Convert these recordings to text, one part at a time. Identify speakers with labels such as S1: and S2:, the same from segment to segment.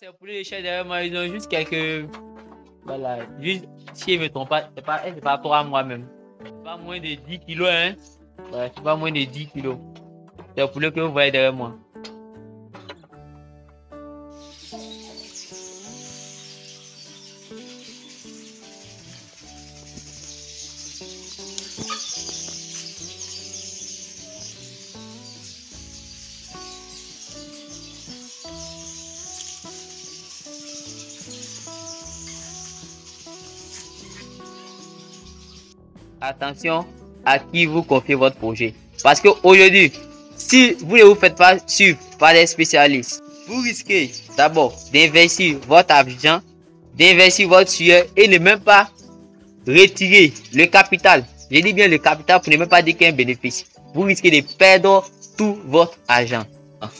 S1: c'est pour les chats derrière moi, ils ont juste quelques. Voilà, juste si je ne me trompe pas, c'est pas par rapport à moi-même. Pas moins de 10 kilos, hein. Ouais, c'est pas moins de 10 kilos. C'est pour le que vous voyez derrière moi. Attention à qui vous confiez votre projet. Parce qu'aujourd'hui, si vous ne vous faites pas suivre par des spécialistes, vous risquez d'abord d'investir votre argent, d'investir votre sueur et ne même pas retirer le capital. Je dis bien le capital pour ne même pas dire qu'il y a un bénéfice. Vous risquez de perdre tout votre argent.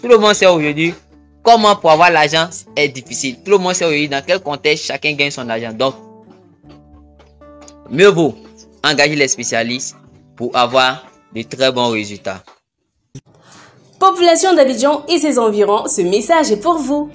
S1: Tout le monde sait aujourd'hui comment pour avoir l'argent est difficile. Tout le monde sait aujourd'hui dans quel contexte chacun gagne son argent. Donc, mieux vaut engager les spécialistes pour avoir de très bons résultats.
S2: Population d'Abidjan et ses environs, ce message est pour vous.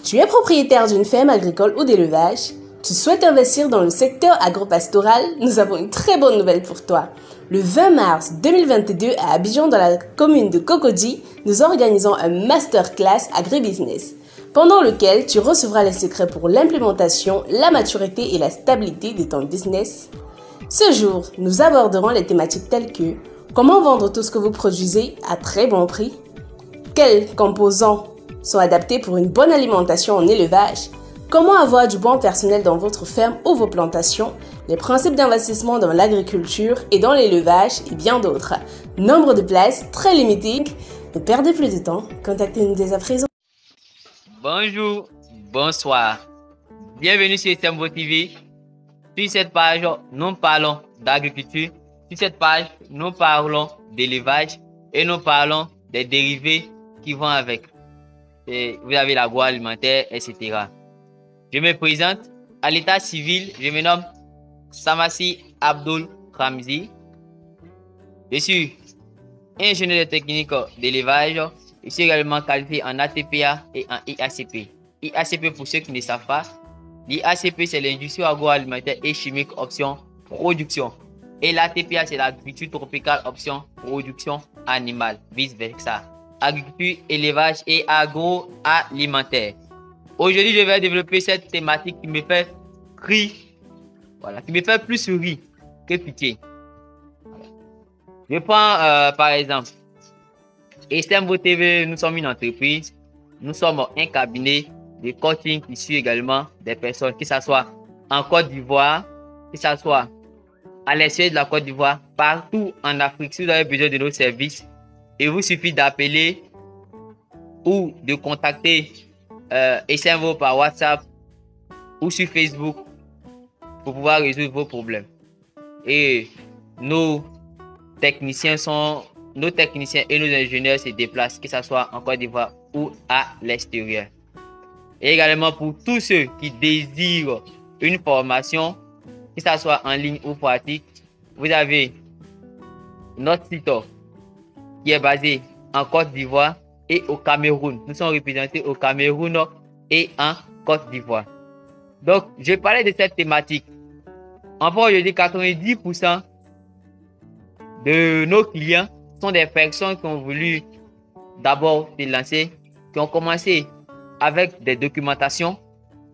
S2: Tu es propriétaire d'une ferme agricole ou d'élevage? Tu souhaites investir dans le secteur agropastoral? Nous avons une très bonne nouvelle pour toi. Le 20 mars 2022 à Abidjan, dans la commune de Cocody, nous organisons un masterclass agribusiness, pendant lequel tu recevras les secrets pour l'implémentation, la maturité et la stabilité de ton business. Ce jour, nous aborderons les thématiques telles que comment vendre tout ce que vous produisez à très bon prix, quels composants sont adaptés pour une bonne alimentation en élevage, comment avoir du bon personnel dans votre ferme ou vos plantations, les principes d'investissement dans l'agriculture et dans l'élevage et bien d'autres. Nombre de places très limité. Ne perdez plus de temps, contactez-nous dès à présent.
S1: Bonjour, bonsoir. Bienvenue sur SMVO TV. Sur cette page, nous parlons d'agriculture. Sur cette page, nous parlons d'élevage et nous parlons des dérivés qui vont avec. Et vous avez l'agroalimentaire, etc. Je me présente à l'état civil. Je me nomme Samassi Abdul Ramzi. Je suis ingénieur de technique d'élevage. Je suis également qualifié en ATPA et en IACP. IACP, pour ceux qui ne savent pas, l'IACP, c'est l'industrie agroalimentaire et chimique option production. Et l'ATPA, c'est l'agriculture tropicale option production animale, vice versa. Agriculture, élevage et agroalimentaire. Aujourd'hui, je vais développer cette thématique qui me fait rire, voilà, qui me fait plus rire que pitié. Je prends par exemple, SMVO TV, nous sommes une entreprise, nous sommes un cabinet de coaching qui suit également des personnes, que ce soit en Côte d'Ivoire, que ce soit à l'extérieur de la Côte d'Ivoire, partout en Afrique. Si vous avez besoin de nos services, il vous suffit d'appeler ou de contacter SMVO par WhatsApp ou sur Facebook pour pouvoir résoudre vos problèmes. Et nos techniciens et nos ingénieurs se déplacent, que ce soit en Côte d'Ivoire ou à l'extérieur. Et également pour tous ceux qui désirent une formation, que ce soit en ligne ou pratique, vous avez notre site qui est basé en Côte d'Ivoire et au Cameroun. Nous sommes représentés au Cameroun et en Côte d'Ivoire. Donc, je parlais de cette thématique. Enfin, je dis 90% de nos clients sont des personnes qui ont voulu d'abord se lancer, qui ont commencé avec des documentations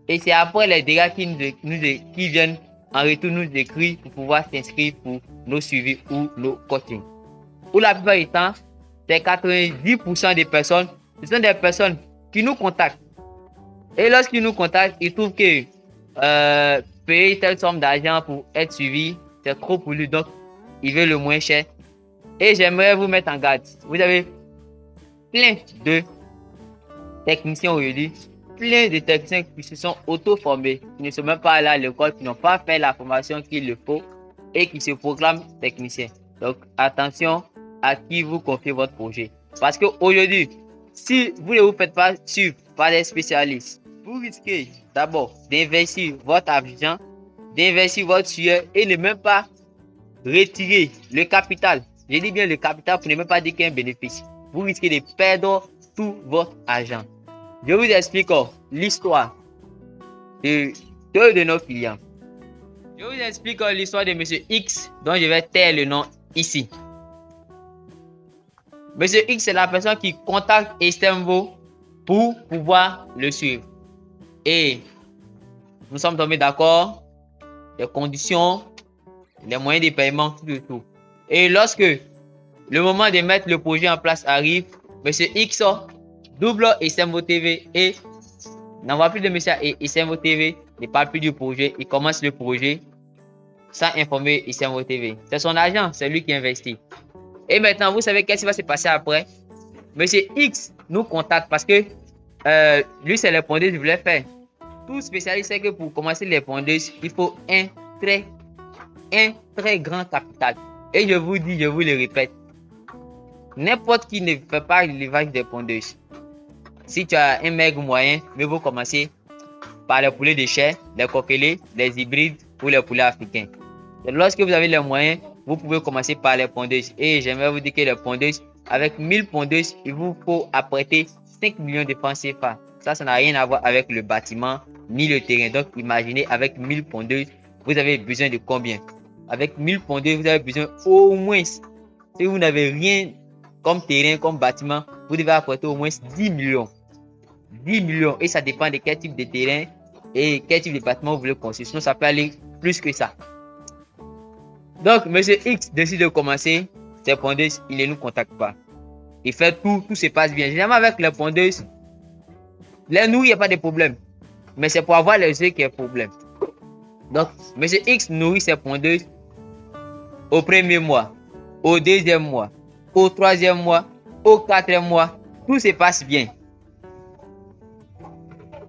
S1: et c'est après les dégâts qui viennent en retour nous écrire pour pouvoir s'inscrire pour nos suivis ou nos coachings. Pour la plupart du temps, c'est 90% des personnes, ce sont des personnes qui nous contactent. Et lorsqu'ils nous contactent, ils trouvent que payer telle somme d'argent pour être suivi, c'est trop pour lui, donc ils veulent le moins cher. Et j'aimerais vous mettre en garde. Vous avez plein de techniciens aujourd'hui, plein de techniciens qui se sont auto-formés, qui ne sont même pas allés à l'école, qui n'ont pas fait la formation qu'il le faut et qui se proclament techniciens. Donc attention à qui vous confiez votre projet. Parce qu'aujourd'hui, si vous ne vous faites pas suivre par des spécialistes, vous risquez d'abord d'investir votre argent, d'investir votre sueur et ne même pas retirer le capital. Je dis bien le capital pour ne même pas dire qu'il y a un bénéfice. Vous risquez de perdre tout votre argent. je vous explique l'histoire de deux de nos clients. Je vous explique l'histoire de Monsieur X, dont je vais taire le nom ici. Monsieur X, c'est la personne qui contacte Estemvo pour pouvoir le suivre. Et nous sommes tombés d'accord, les conditions, les moyens de paiement, tout. Et lorsque le moment de mettre le projet en place arrive, Monsieur X double Estemvo TV et n'envoie plus de message à Estemvo TV, ne parle plus du projet, il commence le projet sans informer Estemvo TV. C'est son agent, c'est lui qui investit. Et maintenant, vous savez qu'est-ce qui va se passer après? Monsieur X nous contacte parce que lui, c'est les pondeuses qu'il voulait faire. Tout spécialiste sait que pour commencer les pondeuses, il faut un très grand capital. Et je vous dis, je vous le répète, n'importe qui ne fait pas l'élevage des pondeuses. Si tu as un maigre moyen, mieux vaut commencer par les poulets de chair, les coquelets, les hybrides ou les poulets africains. Et lorsque vous avez les moyens, vous pouvez commencer par les pondeuses. Et j'aimerais vous dire que les pondeuses, avec 1000 pondeuses, il vous faut apprêter 5 millions de francs CFA. Ça n'a rien à voir avec le bâtiment ni le terrain. Donc imaginez, avec 1000 pondeuses, vous avez besoin de combien? Avec 1000 pondeuses, vous avez besoin au moins, si vous n'avez rien comme terrain, comme bâtiment, vous devez apporter au moins 10 millions. 10 millions. Et ça dépend de quel type de terrain et quel type de bâtiment vous voulez construire. Sinon, ça peut aller plus que ça. Donc, Monsieur X décide de commencer ses pondeuses. Il ne nous contacte pas. Il fait tout se passe bien. Généralement, avec les pondeuses, les nourris, il n'y a pas de problème. Mais c'est pour avoir les œufs qu'il y a problème. Donc, Monsieur X nourrit ses pondeuses au premier mois, au deuxième mois, au troisième mois, au quatrième mois. Tout se passe bien.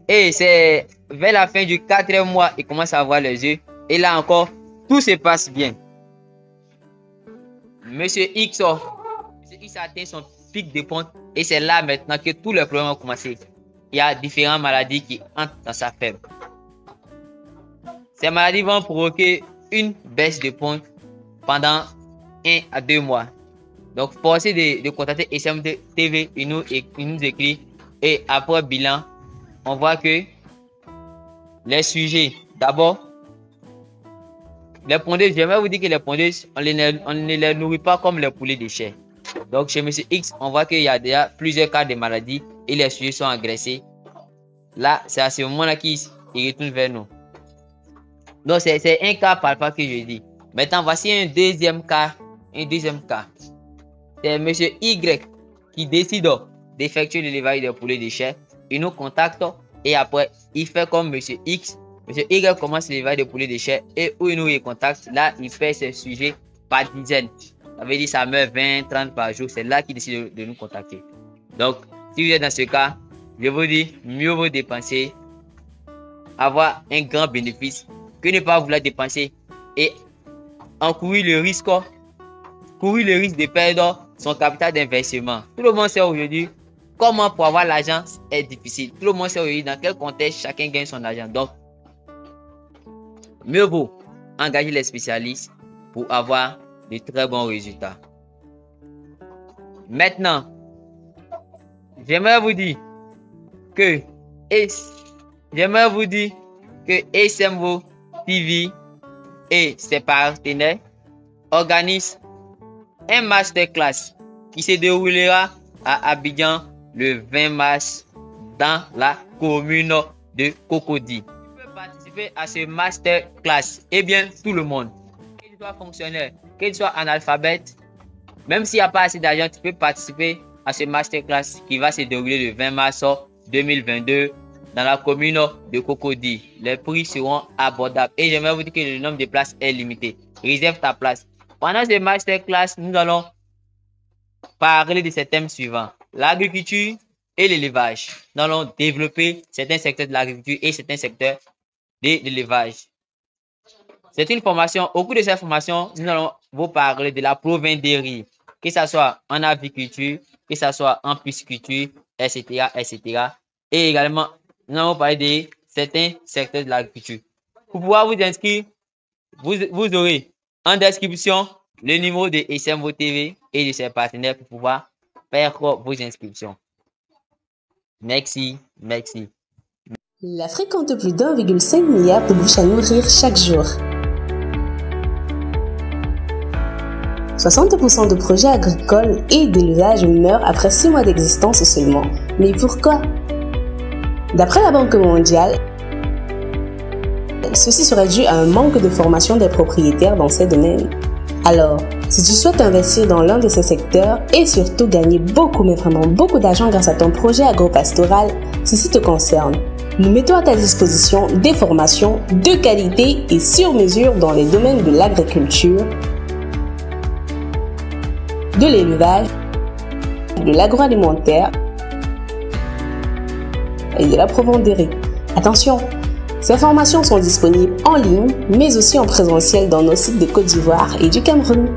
S1: Et c'est vers la fin du quatrième mois, il commence à avoir les œufs. Et là encore, tout se passe bien. Monsieur X atteint son pic de ponte et c'est là maintenant que tous les problèmes ont commencé. Il y a différentes maladies qui entrent dans sa ferme. Ces maladies vont provoquer une baisse de ponte pendant 1 à 2 mois. Donc, forcé de contacter Estemvo TV, il nous écrit et après bilan, on voit que les sujets, d'abord, les pondeuses, j'aimerais vous dire que les pondeuses, on ne les nourrit pas comme les poulets de chair. Donc, chez Monsieur X, on voit qu'il y a déjà plusieurs cas de maladies et les sujets sont agressés. Là, c'est à ce moment-là qu'ils retournent vers nous. Donc, c'est un cas parfois que je dis. Maintenant, voici un deuxième cas. C'est Monsieur Y qui décide d'effectuer l'élevage des poulets de chair. Il nous contacte et après, il fait comme Monsieur X. Monsieur Y commence l'élevage des poulets de chair et où il nous recontacte, là, il fait ses sujets par dizaines. Ça veut dire ça meurt 20, 30 par jour. C'est là qu'il décide de nous contacter. Donc, si vous êtes dans ce cas, je vous dis, mieux vaut dépenser, avoir un grand bénéfice que ne pas vouloir dépenser et encourir le risque de perdre son capital d'investissement. Tout le monde sait aujourd'hui comment pour avoir l'argent est difficile. Tout le monde sait aujourd'hui dans quel contexte chacun gagne son argent. Donc, mieux vaut engager les spécialistes pour avoir de très bons résultats. Maintenant, j'aimerais vous dire que Estemvo TV et ses partenaires organisent un masterclass qui se déroulera à Abidjan le 20 mars dans la commune de Cocody. Tu peux participer à ce masterclass. Eh bien, tout le monde, que tu sois fonctionnaire, que tu sois analphabète, même s'il n'y a pas assez d'argent, tu peux participer à ce masterclass qui va se dérouler le 20 mars 2022 dans la commune de Cocody. Les prix seront abordables et j'aimerais vous dire que le nombre de places est limité. Réserve ta place. Pendant ce masterclass, nous allons parler de ces thèmes suivants: l'agriculture et l'élevage. Nous allons développer certains secteurs de l'agriculture et certains secteurs de l'élevage. C'est une formation. Au cours de cette formation, nous allons vous parler de la provendérie, que ce soit en aviculture, que ce soit en pisciculture, etc., etc. Et également, nous allons parler de certains secteurs de l'agriculture. Pour pouvoir vous inscrire, vous aurez en description le numéro de Estemvo TV et de ses partenaires pour pouvoir faire vos inscriptions. Merci, merci.
S2: L'Afrique compte plus d'1,5 milliard de bouches à nourrir chaque jour. 60% de projets agricoles et d'élevage meurent après 6 mois d'existence seulement. Mais pourquoi? D'après la Banque mondiale, ceci serait dû à un manque de formation des propriétaires dans ces domaines. Alors, si tu souhaites investir dans l'un de ces secteurs et surtout gagner beaucoup, mais vraiment beaucoup d'argent grâce à ton projet agropastoral, ceci te concerne. Nous mettons à ta disposition des formations de qualité et sur mesure dans les domaines de l'agriculture, de l'élevage, de l'agroalimentaire et de la provenderie. Attention, ces formations sont disponibles en ligne, mais aussi en présentiel dans nos sites de Côte d'Ivoire et du Cameroun.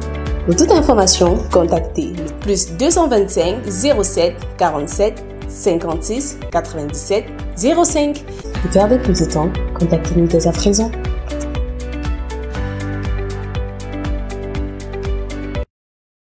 S2: Pour toute information, contactez le plus 225 07 47 56 97 05. Pour perdre plus de temps, contactez-nous dès à présent.